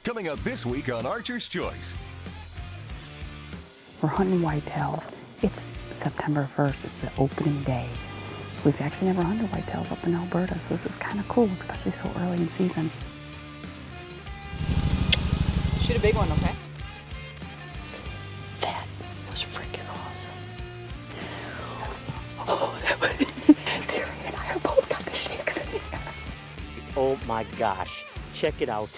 Coming up this week on Archer's Choice. We're hunting whitetails. It's September 1st. It's the opening day. We've actually never hunted whitetails up in Alberta, so this is kind of cool, especially so early in season. Shoot a big one, okay? That was freaking awesome. Oh, that was... Terry and I both got the shakes in here. Oh my gosh, check it out.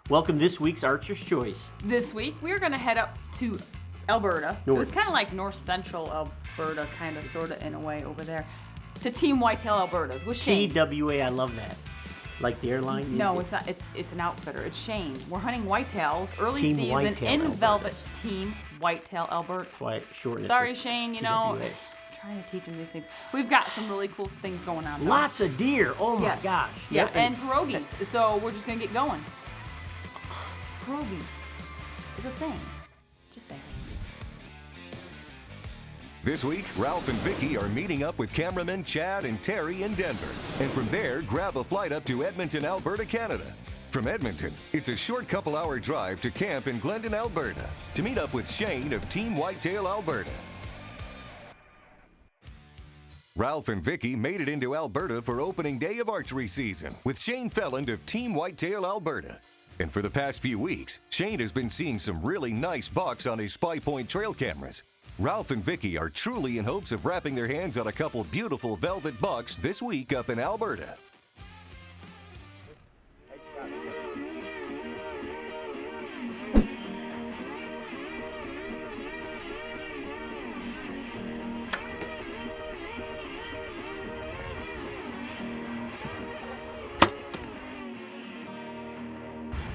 Welcome this week's Archer's Choice. This week, we're going to head up to Alberta. North. It was kind of like north central Alberta, kind of, sort of, in a way, over there. To Team Whitetail Alberta's with Shane. TWA, I love that. Like the airline? No, it's not. It's an outfitter. It's Shane. We're hunting whitetails early Team season Whitetail in Alberta's. Velvet. Team Whitetail Alberta. That's why I shortened it. Sorry, to Shane, you TWA. know, trying to teach him these things. We've got some really cool things going on, though. Lots of deer. Oh my Yes. gosh. Yeah, Yep, and pierogies. So we're just going to get going. Pierogies is a thing. Just saying. This week, Ralph and Vicky are meeting up with cameramen Chad and Terry in Denver. And from there, grab a flight up to Edmonton, Alberta, Canada. From Edmonton, it's a short couple-hour drive to camp in Glendon, Alberta, to meet up with Shane of Team Whitetail Alberta. Ralph and Vicky made it into Alberta for opening day of archery season with Shane Felland of Team Whitetail Alberta. And for the past few weeks, Shane has been seeing some really nice bucks on his Spy Point trail cameras. Ralph and Vicky are truly in hopes of wrapping their hands on a couple beautiful velvet bucks this week up in Alberta.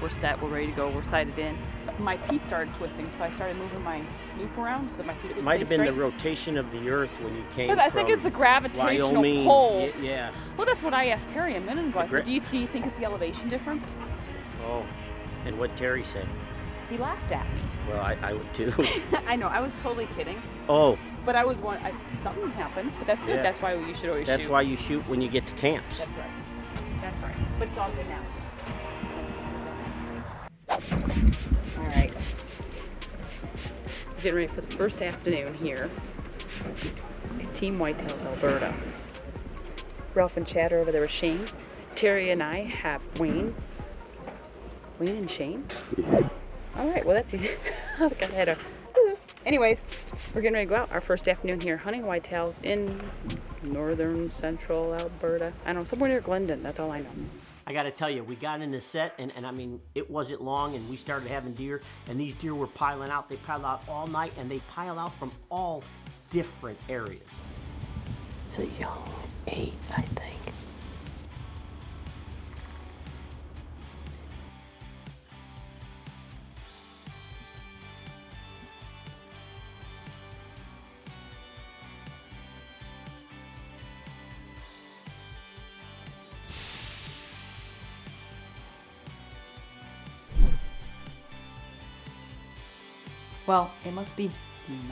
We're set, we're ready to go, we're sighted in. My feet started twisting, so I started moving my loop around so that my feet would Might stay have been straight. the rotation of the earth when you came But I think from it's the gravitational Wyoming. pull. Yeah. Well, that's what I asked Terry a minute ago. I The said, do you think it's the elevation difference? Oh, and what Terry said. He laughed at me. Well, I would too. I know, I was totally kidding. Oh, But I was something happened, but that's good. Yeah. That's why you should always shoot. that's why you shoot when you get to camps. That's right. That's right. But it's all good now. All right. We're getting ready for the first afternoon here at Team Whitetails, Alberta. Ralph and Chad are over there with Shane. Terry and I have Wayne. Wayne and Shane? All right, well, that's easy. I had a... Anyways, we're getting ready to go out our first afternoon here hunting whitetails in northern central Alberta. I don't know, somewhere near Glendon. That's all I know. I got to tell you, we got in the set, and I mean, it wasn't long, and we started having deer, and these deer were piling out. They piled out all night, and they pile out from all different areas. It's a young 8, I think. Well, it must be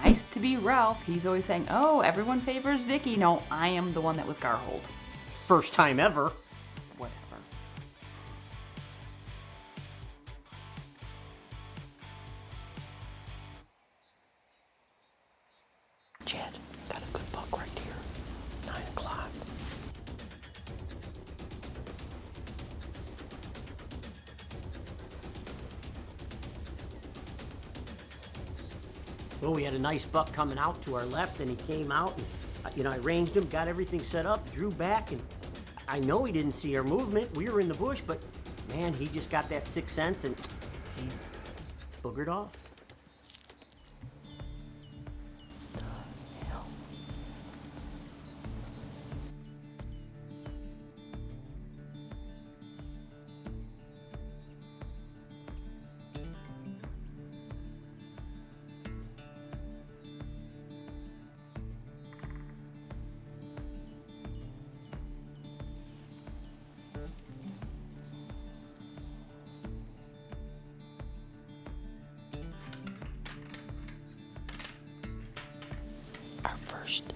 nice to be Ralph. He's always saying, oh, everyone favors Vicky. No, I am the one that was garholed. First time ever. Whatever. Chad, got a good buck right here. 9 o'clock. Well, we had a nice buck coming out to our left, and he came out, and I ranged him, got everything set up, drew back, and I know he didn't see our movement. We were in the bush, but man, he just got that sixth sense, and he boogered off.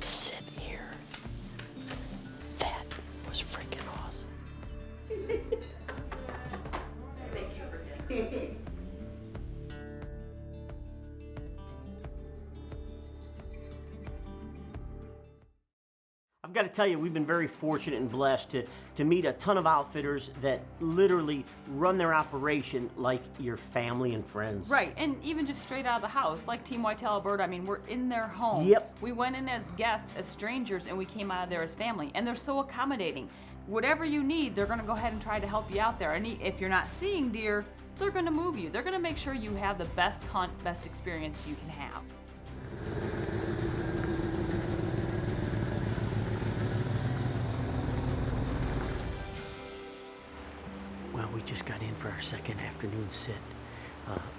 sit here. That was freaking awesome. Thank you for I've got to tell you, we've been very fortunate and blessed to meet a ton of outfitters that literally run their operation like your family and friends. Right, and even just straight out of the house, like Team Whitetail Alberta, I mean, we're in their home. Yep. We went in as guests, as strangers, and we came out of there as family, and they're so accommodating. Whatever you need, they're gonna go ahead and try to help you out there. And if you're not seeing deer, they're gonna move you. They're gonna make sure you have the best hunt, best experience you can have. Well, we just got in for our second afternoon sit.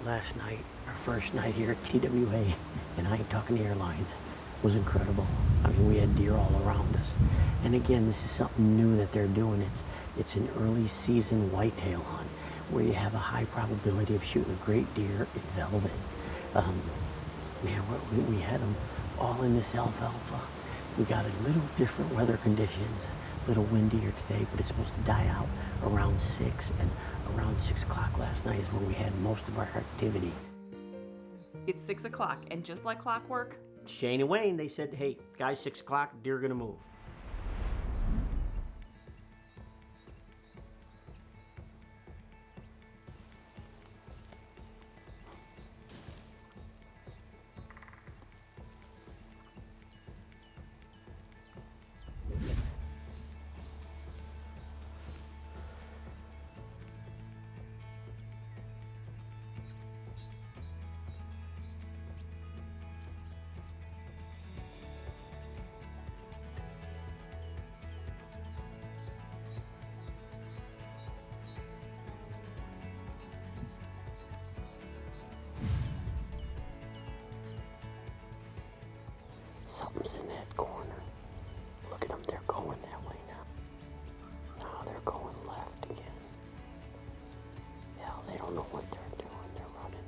Last night, our first night here at TWA, and I ain't talking airlines, was incredible. I mean, we had deer all around us. And again, this is something new that they're doing. It's an early season whitetail hunt where you have a high probability of shooting a great deer in velvet. Man, we had them all in this alfalfa. We got a little different weather conditions, a little windier today, but it's supposed to die out around 6, and around 6 o'clock last night is when we had most of our activity. It's 6 o'clock, and just like clockwork, Shane and Wayne, they said, hey, guys, 6 o'clock, deer gonna move. Something's in that corner. Look at them, they're going that way now. Now they're going left again. Hell, they don't know what they're doing, they're running.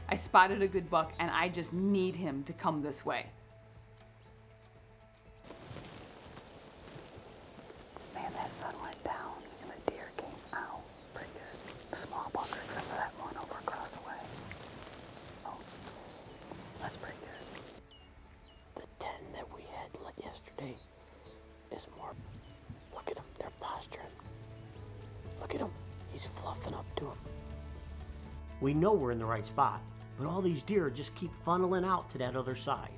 I spotted a good buck, and I just need him to come this way. Man, that sun went down and the deer came out pretty good. Small bucks except for that one over across the way. Oh, that's pretty good. The 10 that we had yesterday is more. Look at him, they're posturing. Look at him, he's fluffing up to him. We know we're in the right spot, but all these deer just keep funneling out to that other side.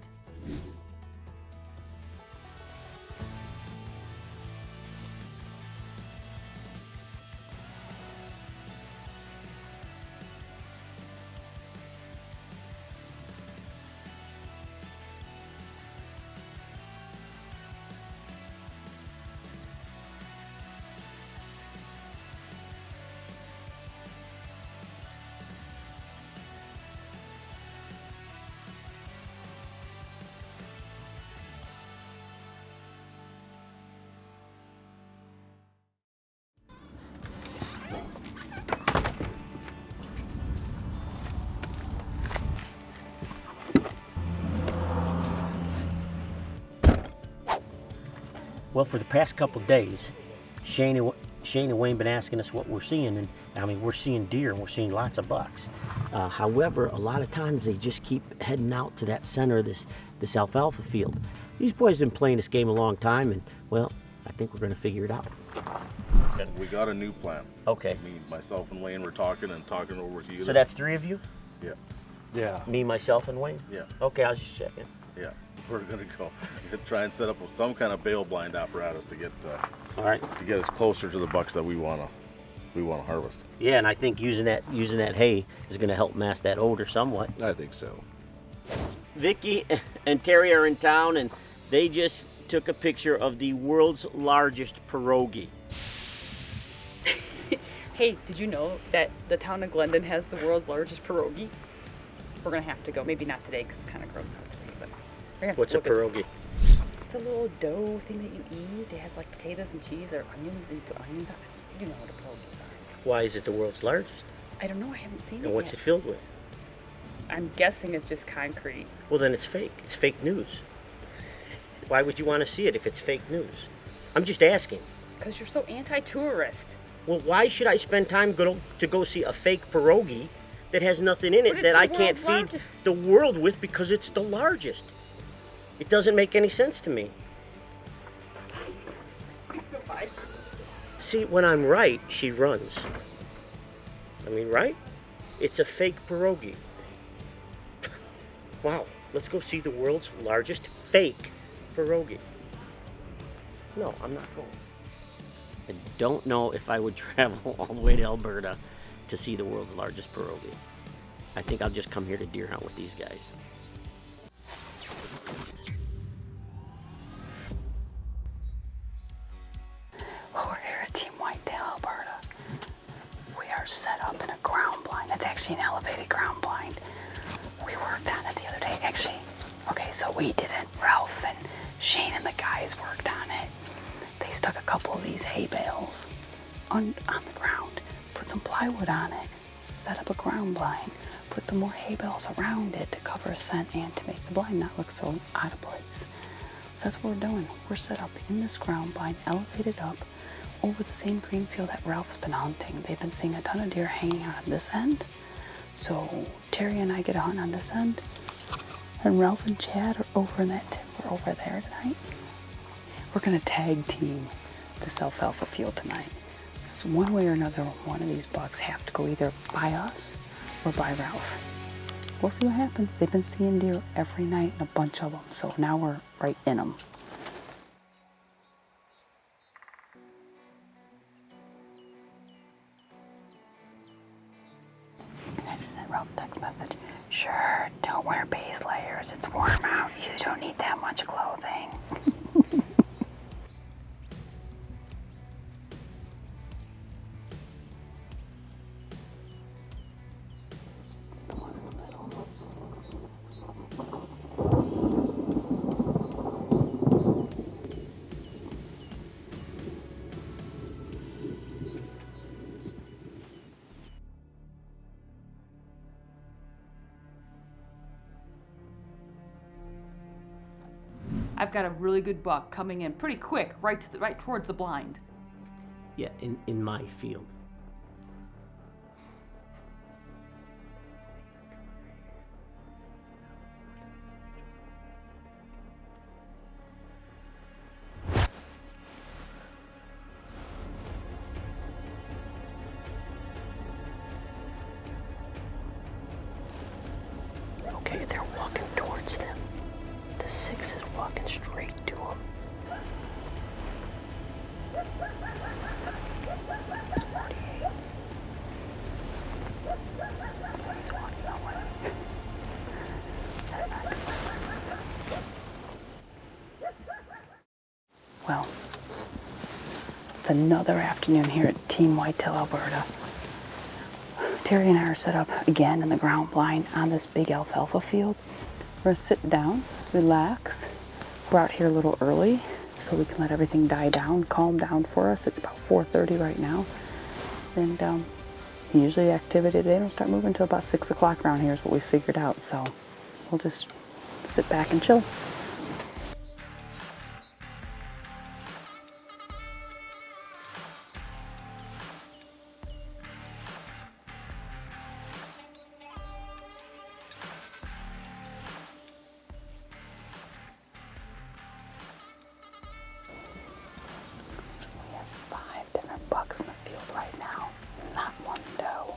Well, for the past couple of days, Shane and Wayne been asking us what we're seeing, and I mean, we're seeing deer and we're seeing lots of bucks. However, a lot of times they just keep heading out to that center of this alfalfa field. These boys have been playing this game a long time, and well, I think we're going to figure it out. We got a new plan. Okay. Me, myself, and Wayne were talking over with you. So that's 3 of you? Yeah. Yeah. Me, myself, and Wayne? Yeah. Okay, I was just checking. Yeah. We're gonna go try and set up some kind of bail blind apparatus to get All right. to get us closer to the bucks that we wanna harvest. Yeah, and I think using that hay is going to help mask that odor somewhat. I think so. Vicky and Terry are in town, and they just took a picture of the world's largest pierogi. Hey, did you know that the town of Glendon has the world's largest pierogi? We're gonna have to go. Maybe not today because it's kind of gross out today, but We're gonna What's a look at- pierogi? It's a little dough thing that you eat. It has like potatoes and cheese or onions, and you put onions on it. You know what a pierogies are. Why is it the world's largest? I don't know. I haven't seen And it what's yet. it filled with? I'm guessing it's just concrete. Well, then it's fake. It's fake news. Why would you want to see it if it's fake news? I'm just asking. Because you're so anti-tourist. Well, why should I spend time to go see a fake pierogi that has nothing in it But it's that the I can't world's feed largest. the world with because it's the largest? It doesn't make any sense to me. See, when I'm right, she runs. I mean, right? It's a fake pierogi. Wow, let's go see the world's largest fake pierogi. No, I'm not going. I don't know if I would travel all the way to Alberta to see the world's largest pierogi. I think I'll just come here to deer hunt with these guys. Well, we're here at Team Whitetail, Alberta. We are set up in a ground blind. It's actually an elevated ground blind. We worked on it the other day. Actually, okay, so we didn't. Ralph and Shane and the guys worked on it. They stuck a couple of these hay bales on the ground, put some plywood on it, set up a ground blind, put some more hay bales around it to cover a scent and to make the blind not look so out of place. So that's what we're doing. We're set up in this ground blind, elevated up over the same green field that Ralph's been hunting. They've been seeing a ton of deer hanging out on this end. So Terry and I get a hunt on this end, and Ralph and Chad are over in that timber over there tonight. We're gonna tag team this alfalfa field tonight. So one way or another, one of these bucks have to go either by us or by Ralph. We'll see what happens. They've been seeing deer every night, and a bunch of them. So now we're right in them. I just sent Ralph a text message. Sure, don't wear base layers. It's warm out. You don't need that much clothing. I've got a really good buck coming in pretty quick, right towards the blind. Yeah, in my field. Okay, they're walking towards them. The 6 is walking straight to them. He's walking that way. That's not good. Well, it's another afternoon here at Team Whitetail, Alberta. Terry and I are set up again in the ground blind on this big alfalfa field. We're gonna sit down, relax. We're out here a little early so we can let everything die down, calm down for us. It's about 4:30 right now. And usually activity, they don't start moving until about 6 o'clock around here is what we figured out. So we'll just sit back and chill. We have 5 different bucks in the field right now, not one doe.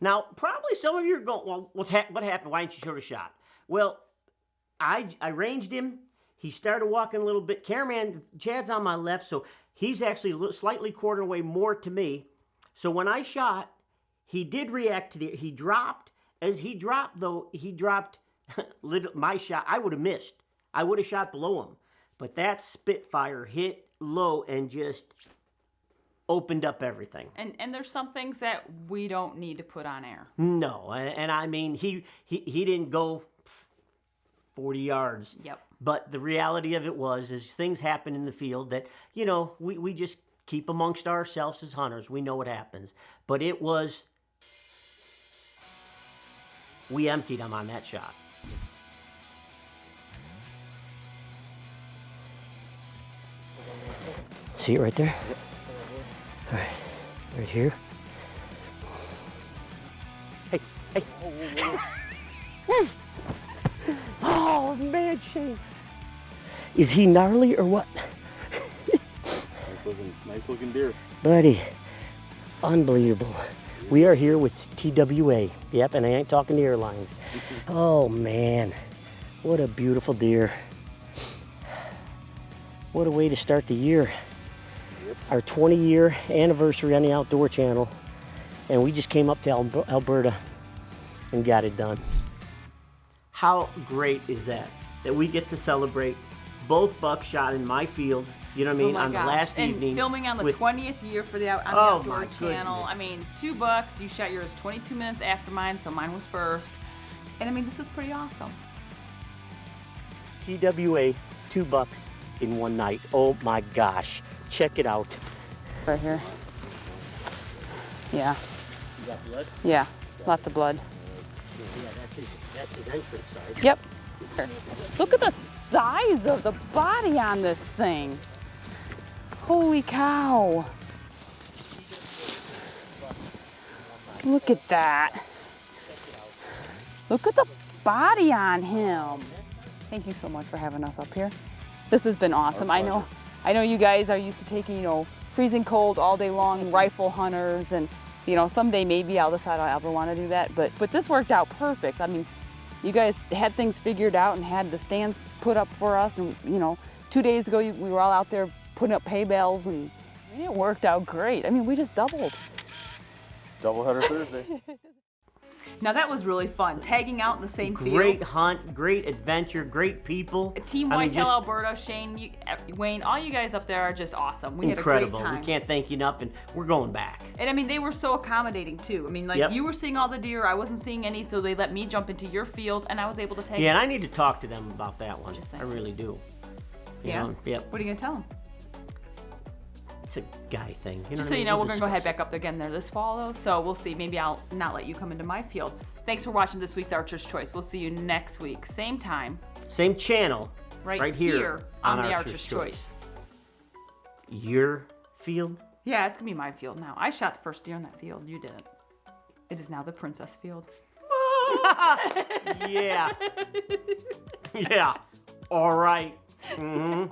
Now, probably some of you are going, well, what happened? Why didn't you shoot a shot? Well, I ranged him. He started walking a little bit. Cameraman, Chad's on my left, so he's actually slightly quartering away more to me. So when I shot, he did react to he dropped. As he dropped, though, he dropped my shot. I would have missed. I would have shot below him. But that Spitfire hit low and just opened up everything. And there's some things that we don't need to put on air. No, and I mean, he didn't go 40 yards. Yep. But the reality of it is things happen in the field that, you know, we just keep amongst ourselves as hunters. We know what happens. But it was, we emptied him on that shot. See it right there? All right, right here. Hey. Oh, man, Shane. Is he gnarly or what? Nice looking deer. Buddy, unbelievable. We are here with TWA. Yep, and I ain't talking to airlines. Oh, man. What a beautiful deer. What a way to start the year. Yep. Our 20-year anniversary on the Outdoor Channel. And we just came up to Alberta and got it done. How great is that? That we get to celebrate both bucks shot in my field, you know what I mean, on the last evening. And filming on the 20th year for the Outdoor Channel. Goodness. I mean, 2 bucks. You shot yours 22 minutes after mine, so mine was first. And I mean, this is pretty awesome. TWA, 2 bucks in one night. Oh my gosh. Check it out. Right here. Yeah. You got blood? Yeah. Lots of blood. Yeah, that's his entrance side. Yep. Look at the size of the body on this thing. Holy cow. Look at that. Look at the body on him. Thank you so much for having us up here. This has been awesome. I know you guys are used to taking, you know, freezing cold all day long rifle hunters, and you know, someday maybe I'll decide I ever want to do that, but this worked out perfect. I mean, you guys had things figured out and had the stands put up for us, and you know, 2 days ago we were all out there putting up hay bales, and I mean, it worked out great. I mean, we just doubled. Doubleheader Thursday. Now that was really fun, tagging out in the same field. Great hunt, great adventure, great people. Team Whitetail Alberta, Shane, Wayne, all you guys up there are just awesome. We incredible. Had a great time. We can't thank you enough, and we're going back. And I mean, they were so accommodating too. I mean, like, you were seeing all the deer, I wasn't seeing any, so they let me jump into your field, and I was able to take. Yeah, and I need to talk to them about that one. Just saying. I really do. Yeah. Yep. What are you gonna tell them? It's a guy thing. Just so you know, we're gonna go head back up again there this fall, though. So we'll see. Maybe I'll not let you come into my field. Thanks for watching this week's Archer's Choice. We'll see you next week, same time, same channel, right here on the Archer's Choice. Your field? Yeah, it's gonna be my field now. I shot the first deer in that field. You didn't. It is now the Princess Field. Yeah. Yeah. All right. Mm-hmm.